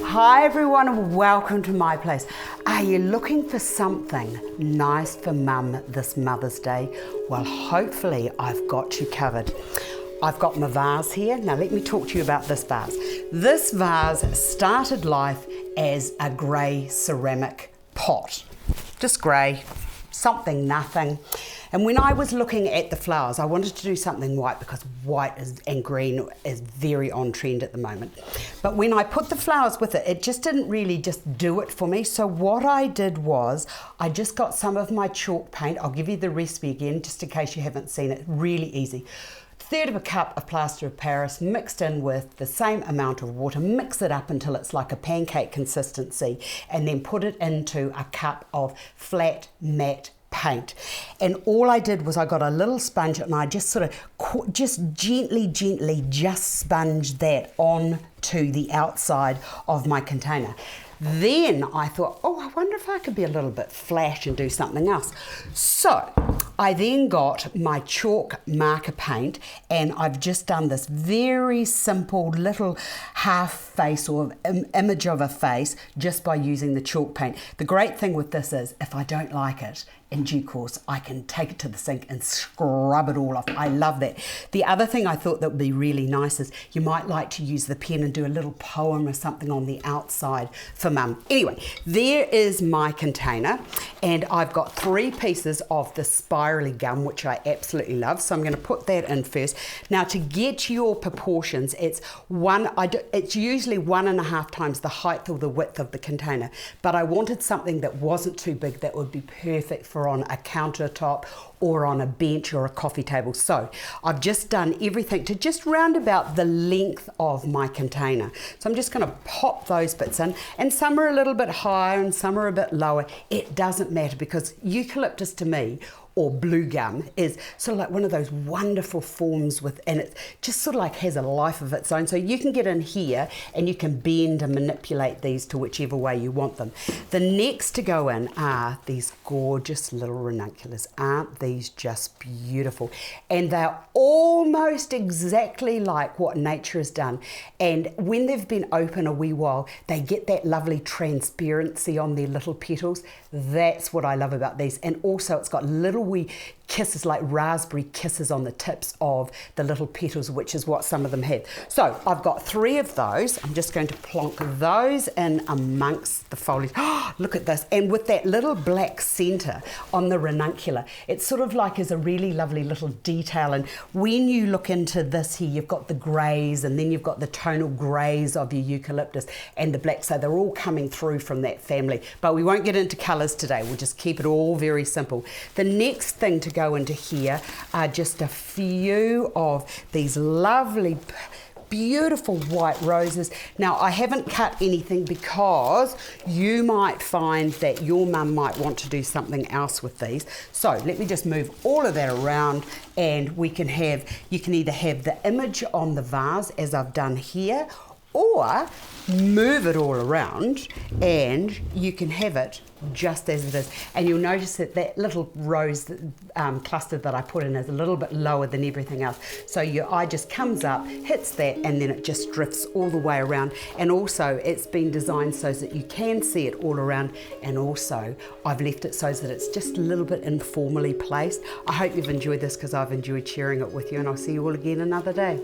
Hi everyone and welcome to my place. Are you looking for something nice for Mum this Mother's Day? Well, hopefully I've got you covered. I've got my vase here. Now let me talk to you about this vase. This vase started life as a grey ceramic pot. Just grey, something, nothing. And when I was looking at the flowers, I wanted to do something white because white and green is very on trend at the moment. But when I put the flowers with it, it just didn't really just do it for me. So what I did was, I just got some of my chalk paint. I'll give you the recipe again, just in case you haven't seen it. Really easy. 1/3 of a cup of plaster of Paris mixed in with the same amount of water. Mix it up until it's like a pancake consistency, and then put it into a cup of flat matte paint. And all I did was I got a little sponge and I just sort of just gently sponged that on to the outside of my container. Then I thought, oh, I wonder if I could be a little bit flash and do something else. So I then got my chalk marker paint, and I've just done this very simple little half face or image of a face just by using the chalk paint. The great thing with this is if I don't like it, in due course, I can take it to the sink and scrub it all off. I love that. The other thing I thought that would be really nice is you might like to use the pen and do a little poem or something on the outside for Mum. Anyway, there is my container, and I've got 3 pieces of the spirally gum, which I absolutely love. So I'm going to put that in first. Now, to get your proportions, it's usually 1.5 times the height or the width of the container, but I wanted something that wasn't too big, that would be perfect for on a countertop or on a bench or a coffee table. So I've just done everything to just round about the length of my container. So I'm just going to pop those bits in, and some are a little bit higher and some are a bit lower. It doesn't matter, because eucalyptus to me, or blue gum, is sort of like one of those wonderful forms and it just sort of like has a life of its own. So you can get in here and you can bend and manipulate these to whichever way you want them. The next to go in are these gorgeous little ranunculus. Aren't these just beautiful? And they're almost exactly like what nature has done. And when they've been open a wee while, they get that lovely transparency on their little petals. That's what I love about these. And also it's got little wee kisses, like raspberry kisses on the tips of the little petals, which is what some of them have. So I've got 3 of those. I'm just going to plonk those in amongst the foliage. Oh, look at this. And with that little black center on the ranuncula, it's sort of like is a really lovely little detail. And when you look into this here, you've got the grays, and then you've got the tonal grays of your eucalyptus and the black. So they're all coming through from that family. But we won't get into colors today. We'll just keep it all very simple. The next thing to go into here are just a few of these lovely beautiful white roses. Now, I haven't cut anything because you might find that your mum might want to do something else with these. So let me just move all of that around, and you can either have the image on the vase as I've done here, or move it all around and you can have it just as it is. And you'll notice that that little rose cluster that I put in is a little bit lower than everything else. So your eye just comes up, hits that, and then it just drifts all the way around. And also it's been designed so that you can see it all around, and also I've left it so that it's just a little bit informally placed. I hope you've enjoyed this, because I've enjoyed sharing it with you, and I'll see you all again another day.